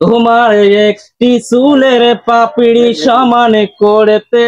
তোমার একটি চুলের পাপড়ি সমানে করতে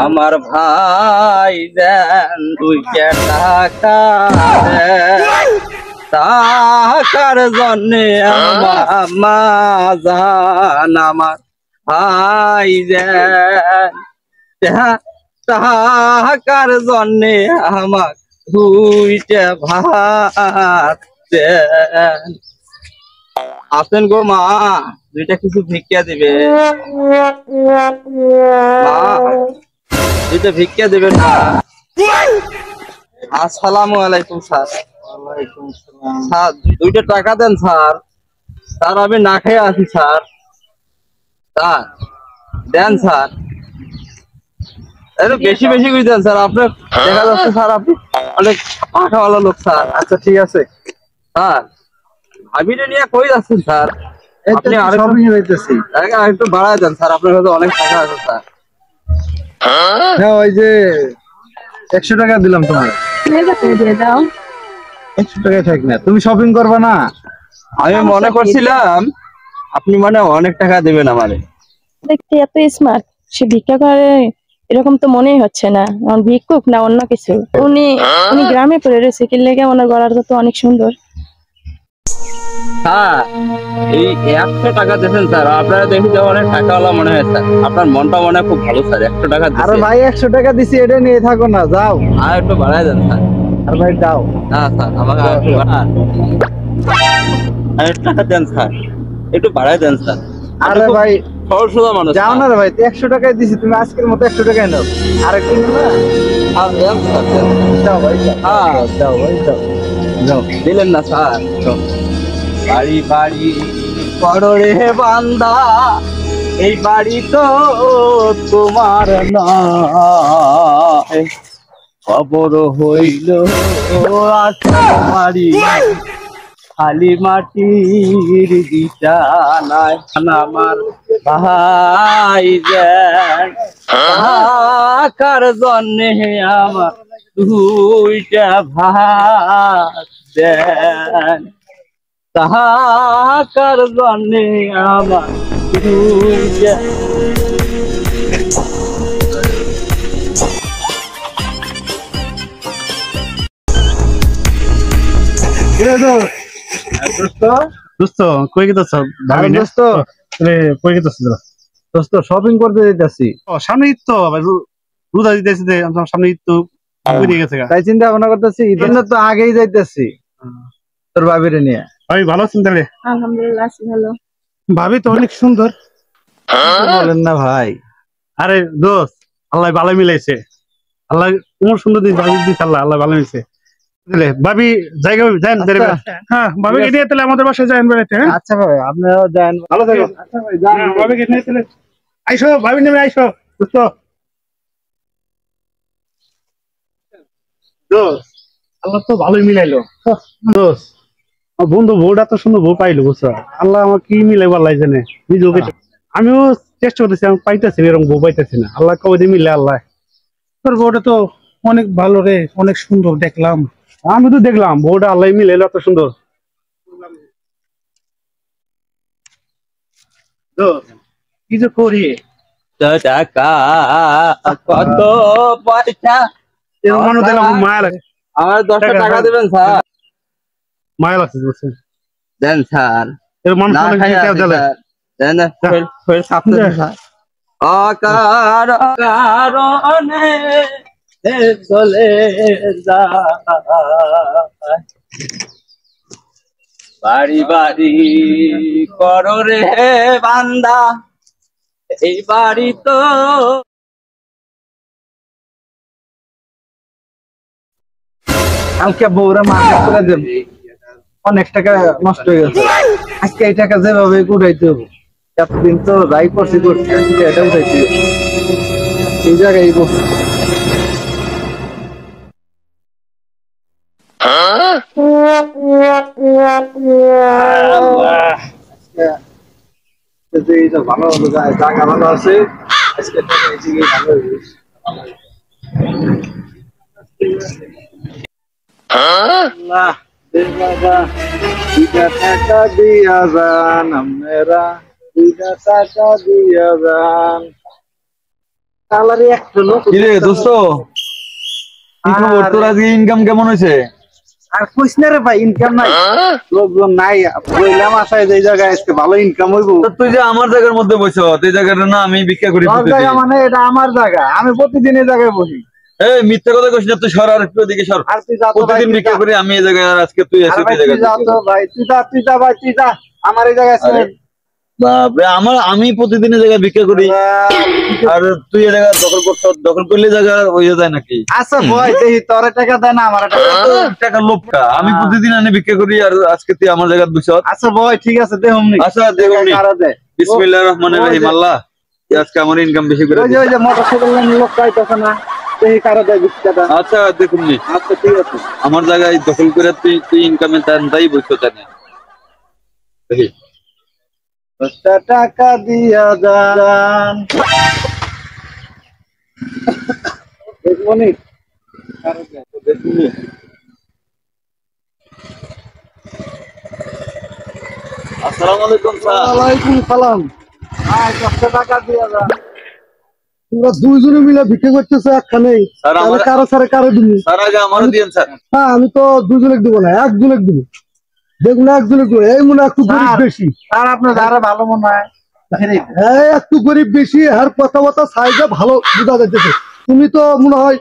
আমার ভাই দেন 2 টাকা টাকার জন্যে আমার জান আমার ভাই দেন টাকার জন্যে আমার 2টা ভাত দেন। আসেন গো মা, 2টা কিছু ভিক্ষা দিবে মা, 2টা ভিক্ষা দিবেন না। আসসালামু আলাইকুম স্যার। ওয়ালাইকুম আসসালাম। স্যার 2টা টাকা দেন স্যার। স্যার আমি না খেয়ে আছি স্যার। স্যার দেন স্যার, একটু বেশি বেশি করে দেন স্যার। আপনার দেখা যাচ্ছে স্যার আপনি অনেক পাঠাওয়ালা লোক স্যার। আচ্ছা ঠিক আছে স্যার আমি নিয়ে কই যাচ্ছেন স্যার? আপনি আরেকটু বাড়ায় দেন স্যার, আপনার কাছে অনেক টাকা আছে স্যার। হ্যাঁ ওই যে 100 টাকা দিলাম তোমার। 100 টাকায় থাক না, তুমি শপিং করবা না? আমি মনে করছিলাম আপনি মানে অনেক টাকা দেবেন আমারে। দেখতে এত স্মার্ট, সে ভিক্ষা করে এরকম তো মনেই হচ্ছে না। ভিক্ষুক না অন্য কিছু। উনি গ্রামে পড়ে রয়েছে, কি লেগে ওনার গলার তো অনেক সুন্দর। হ্যাঁ এই 100 টাকা দিয়েছেন স্যার, আপনারা দেখি যে অনেক টাকাওয়ালা মনে হয় স্যার। আপনার মনটা মনে হয় খুব ভালো স্যার। 100 টাকা আরে ভাই 100 টাকা দিছি, এটা নিয়ে থাকো না, যাও। আর একটু বাড়ায় দেন স্যার। আর ভাই দাও না স্যার আমাকে আর একটু বাড়ান। আর টাকা দেন স্যার, একটু বাড়ায় দেন স্যার। আরে ভাই সরল সোজা মানুষ। যাও না রে ভাই, 100 টাকায় দিছি, তুমি আজকের মতো 100 টাকায় নাও। আরেকদিন না আর দেন স্যার, দেন। যাও ভাই হ্যাঁ যাও ভাই যাও যাও। দিলেন না স্যার। বাড়ি বাড়ি করো রে বান্দা, এই বাড়ি তো তোমার নয়। খবর হইল বাড়ি খালি মাটির বিছানায়। আমার ভাই দেন টাকার জন্যে আমার 2টা ভাত দেন। টাকার জন্যে আমার 2টা। দোস্ত কই গেছস? ভাই দোস্ত রে কই গেছস? দোস্ত শপিং করতে যাইতাছি। সামনে ঈদ তো রোজা দিতেছি, সামনে ঈদ তো বেরিয়ে গেছে। তাই চিন্তা ভাবনা করতেছি, ঈদের তো আগেই যাইতাছি তোর ভাবিরে নিয়ে। ভাবি ভালো আছেন তাহলে? আলহামদুলিল্লাহ আছি ভালো। ভাবি তো অনেক সুন্দর। বলেন না ভাই। আরে দোস্ত আল্লাহ ভালো মিলাইছে। আল্লাহ তোমার সুন্দর দিন ভাবি দিচ্ছে, আল্লাহ আল্লাহ ভালো মিলাইছে। ভাবি জায়গা যান। হ্যাঁ ভাবিকে নিয়ে তাহলে আমাদের বাসায় যান বেড়াইতে। আচ্ছা ভাই আপনারাও যান, ভালো থাকো। আচ্ছা ভাই যান, ভাবিকে নিয়ে তাহলে আইসো, ভাবি নেমে আইসো। দোস্ত দোস্ত আল্লাহ তো ভালোই মিলাইলো। দোস্ত আমার বন্ধু বউটা তো সুন্দর বউ পাইলো, বুঝছো? আল্লাহ আমার কি মিলাইবো আল্লাহ জানে। নিজে ওকে আমিও চেষ্টা করতেছি, আমি পাইতেছি না, এরকম বউ পাইতেছি না। আল্লাহ কবে দিয়ে মিলে আল্লাহ। তোর বউটা তো অনেক ভালো রে, অনেক সুন্দর দেখলাম। আমি তো দেখলাম বউটা আল্লাহ মিলাইলো এত সুন্দর। কি যে করি, টাকা কত পয়সা? মানুষ দেখলাম মায়া লাগে। আমার 10টা টাকা দেবেন স্যার। মায়া লাগছে বুঝছেন? দেন স্যার। এর মানুষ না অনেক খাই দিতে আছি গেলে স্যার। দেন না, ফের সাথে স্যার। অকারণে চলে যায়, বাড়ি বাড়ি করো রে বান্দা, এই বাড়ি তো। কালকে বউরা মার্কেট করে দেব, অনেক টাকা নষ্ট হয়ে গেছে। আজকে এই টাকা যেভাবে উঠাইতে হবে, এতদিন তো যাই করছি আজকে এটা উঠাইতে হবে। এই জায়গায় আল্লাহ এই তো ভালো হলো, জায়গা ভালো আছে, আজকে এদিকে ভালো হইবে। আল্লাহ দে বাবা, 2টা টাকা দিয়া যান আমরা, 2টা টাকা দিয়া যান। কালারে একটা লোক কিরে দোস্ত, কি খবর তোর? আজকে ইনকাম কেমন হয়েছে? আর কইস না রে ভাই, ইনকাম নাই, লোকজন নাই। বললাম আশায় যে এই জায়গায় আজকে ভালো ইনকাম হইব। তুই যে আমার জায়গার মধ্যে বসছ, এই জায়গাটা না আমি ভিক্ষা করি তোর প্রতিদিন। জায়গা মানে এটা আমার জায়গা, আমি প্রতিদিন এই জায়গায় বসি। এই মিথ্যা কথা কইস না, তুই সর আর একটু এদিকে সর। আর তুই যা তো ভাই, প্রতিদিন তুই ভিক্ষা যা। করি আমি এই জায়গায়, আর আজকে তুই আর এসে ভাই এই তুই জায়গায় যা তো ভাই, তুই যা ভাই, তুই যা। আমার এই জায়গায় আরে, বাপরে, আমি প্রতিদিন এই জায়গায় ভিক্ষা করি, আর তুই এই জায়গা দখল করছ। দখল করলে জায়গা হয়ে যায় নাকি? আচ্ছা ভাই, দেখি তোর টাকা দেয় না আমার টাকা। টাকার লোভটা, আমি প্রতিদিন এনে ভিক্ষা করি, আর আজকে তুই আমার জায়গায় বসছ। আচ্ছা ভাই, ঠিক আছে, দে হুমনি। আচ্ছা দেখুন, কারা দে? বিসমিল্লাহির রহমানির রহিম। আল্লাহ আজকে আমার ইনকাম বেশি করে ওই দিন। যে মোটরসাইকেল লোক পাইতেছে না, দেখি কারা দেয় ভিক্ষাটা। আচ্ছা দেখুন, আচ্ছা ঠিক আছে। আমার জায়গায় দখল করে তুই ইনকামের তাই বসছো তাই না? দেখি 2টা টাকা দিয়া যান। দেখবনি দেখুন। আসসালামু আলাইকুম স্যার। ওয়ালাইকুম সালাম। 2টা টাকা দিয়া যান। তোমরা দুইজনে মিলে ভিক্ষা করতেছো একখানে, স্যার তাহলে আমার, কারো সারে কারো দিবি? স্যার আগে আমারও দিয়েন স্যার। হ্যাঁ, আমি তো দুজনে দিব না, একজনে দিব। দেখুন একজনে দিব, এই মনে হয় একটু গরিব বেশি। আর আপনার যারা ভালো মনে হয়, হ্যাঁ একটু গরিব বেশি, আর কথাবার্তা সাইজে ভালো বোঝা যাইতেছে। তুমি তো মনে হয়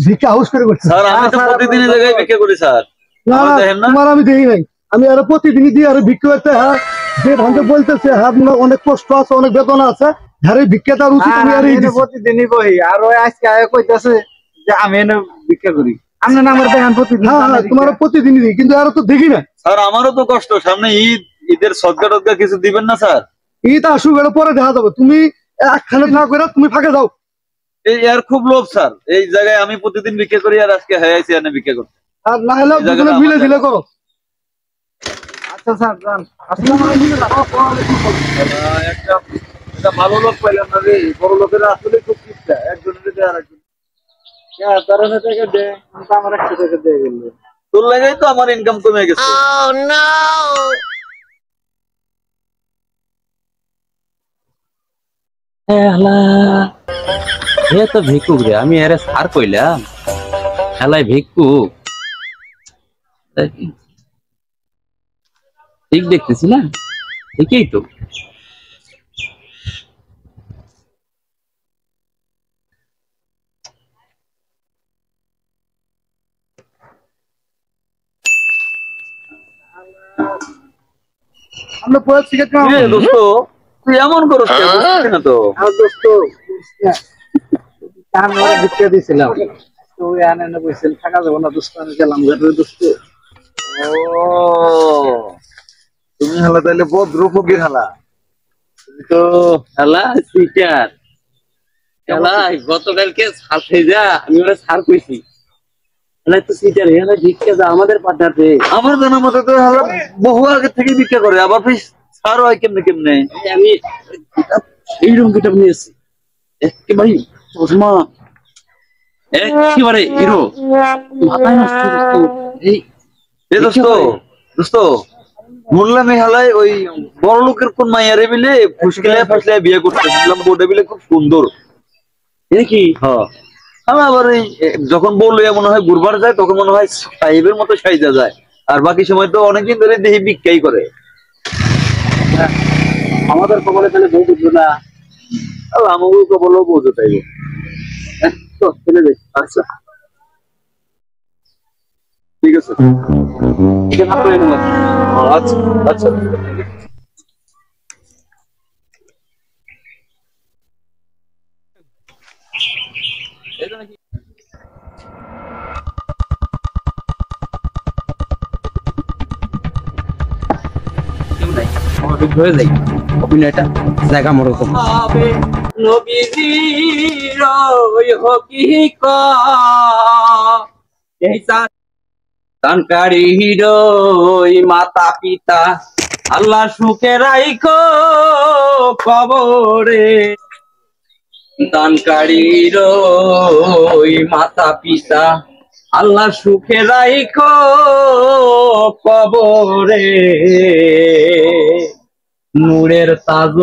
ভিক্ষা হাউস করে করছো। স্যার আমি তো প্রতিদিন এই জায়গায় ভিক্ষা করি স্যার। না আমার না, দেখেন না? তোমার আমি দেখি নাই। আমি আরো প্রতিদিনই দিয়ে আরো ভিক্ষা করতে, হ্যাঁ যে ভাঙতে বলতেছে, হ্যাঁ মনে হয় অনেক কষ্ট আছে, অনেক বেদনা আছে, হ্যাঁ ভিক্ষা তার উচিত। আমি আর এই প্রতিদিনই বহি, আর ওই আজকে কইতাছে যে আমি এনে ভিক্ষা করি। আপনার নাম্বার দেখেন প্রতিদিন। হ্যাঁ তোমার প্রতিদিনই দিই, কিন্তু আরো তো দেখি না। স্যার আমারও তো কষ্ট, সামনে ঈদ, ঈদের সদকা টদকা কিছু দিবেন না স্যার? ঈদ আসুক, এটা পরে দেখা যাবে। তুমি একখানে না করে তুমি ফাঁকে যাও। এই আর খুব লোভ স্যার, এই জায়গায় আমি প্রতিদিন ভিক্ষা করি, আর আজকে হয়ে আইছি এনে ভিক্ষা করতে। আর না হলে এই জায়গাটা দুজনে মিলে আমার দিলে জায়গা। করো। আচ্ছা স্যার, যান। আসসালামু আলাইকুম। একটা ভালো লোক পাইলাম না রে, বড় লোকেরা আসলে খুব চিন্তা, একজনের দিয়ে আর একজন। তার টাকা দে, আমার 100 টাকা দিয়ে গেল। তোর লাগাই তো আমার ইনকাম কমে গেছে। এ তো ভিক্ষুক রে, আমি আরে সার কইলাম হেলাই ভিক্ষুক, ঠিক দেখতেছি না? ঠিকই তো। আমরা পরে সিগারেট খাবো। কিরে দোস্ত, তুই এমন করছ কেন? বুঝছি না তো। আর দোস্ত, আমি ওরা ভিক্ষা দিয়েছিলাম, তো ওই আনে বলছিল থাকা যাবো না, দোস্ত আমি গেলাম ঘরে। দোস্ত ও, তুমি হালা তাইলে ভদ্র ফকির হালা। তুমি তো হেলা সিটার, হেলা গতকালকে সার খেয়ে যা, আমি ওরা সার কইছি, হেলা তো সিটার, হেলা ভিক্ষা যা আমাদের পাঠাতে। আমার জানা মতে তো হালা বহু আগে থেকে ভিক্ষা করে, আবার ফিস সার হয় কেমনে কেমনে। আমি এইরকম কিতাব নিয়েছি, একেবারে চশমা, একেবারে হিরো, মাথায় নষ্ট বস্তু। এই এ দোস্ত, দোস্ত বললাম এই হালাই ওই বড় লোকের কোন মাইয়ারে বিলে ফুসকিলে ফাসলে বিয়ে করতে শুনলাম, বোর্ডে বিলে খুব সুন্দর। এটা কি? হ্যাঁ, আমি আবার এই যখন বললো মনে হয় ঘুরবার যায়, তখন মনে হয় সাহেবের মতো সাইজা যায়, আর বাকি সময় তো অনেকদিন ধরে দেখি ভিক্ষাই করে। আমাদের কবলে তাহলে বউ বুঝলো না, আমাকে তো বললো বোঝো তাই। তো চলে যাই। আচ্ছা ঠিক আছে। এটা ভালো হয়ে গেল। আচ্ছা আচ্ছা। হয়ে যাই অভিনয়টা জায়গা মতো নবীজির ওই হকিকত, কানকারী হিরোই মাতা পিতা আল্লাহ সুখে রাইখো কবরে দানকারীর ওই মাতা পিতা, আল্লাহ সুখে রাইখো কবরে নূরের তাজ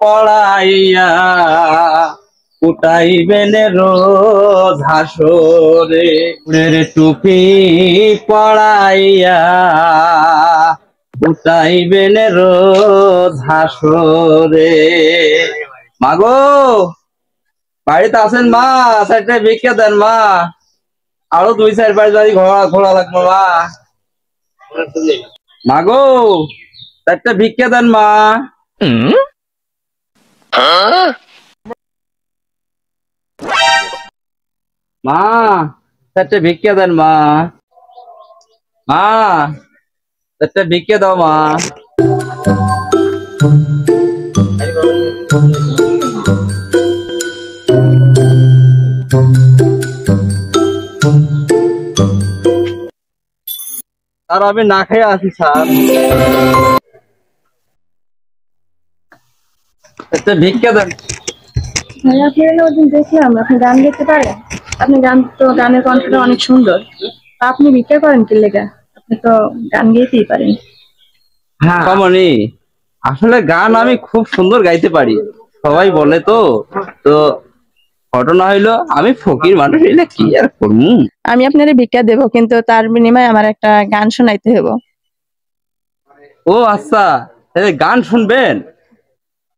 পড়াইয়া উঠাইবেন রোজ হাসরে, নূরের টুপি পড়াইয়া উঠাইবেন রোজ হাসরে। মাগো বাড়িতে আছেন মা? চারটে ভিক্ষা দেন মা, আরো 2-4 বাড়ি ঘোরা লাগবে মা। মাগো চারটে ভিক্ষা দেন মা। মা চারটে ভিক্ষা দেন মা। মা চারটে ভিক্ষা দাও মা। স্যার আমি না খেয়ে আছি স্যার, একটা ভিক্ষা দেন। আপনার ওদিন দেখলাম আপনি গান গাইতে পারেন, আপনি গানের কণ্ঠটা অনেক সুন্দর, তা আপনি ভিক্ষা করেন কি লেগা? আপনি তো গান গাইতেই পারেন। হ্যাঁ মামনি, আসলে গান আমি খুব সুন্দর গাইতে পারি, সবাই বলে তো। তো ঘটনা হইলো আমি ফকির মানুষ, এটা কি আর করবো। আমি আপনারে ভিক্ষা দেব, কিন্তু তার বিনিময়ে আমার একটা গান শোনাইতে হবে। ও আচ্ছা, তাহলে গান শুনবেন?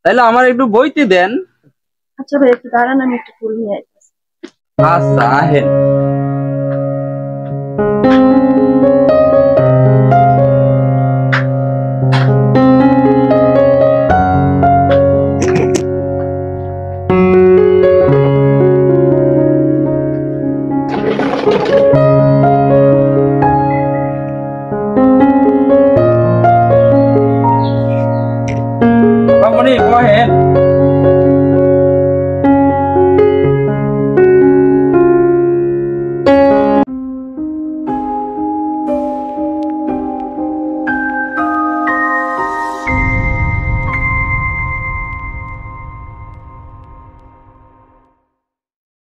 তাহলে আমার একটু বইতে দেন। আচ্ছা ভাই একটু দাঁড়ান, আমি একটু ফুল নিয়ে আসতেছি। আচ্ছা আহেন। মামনি কহেন।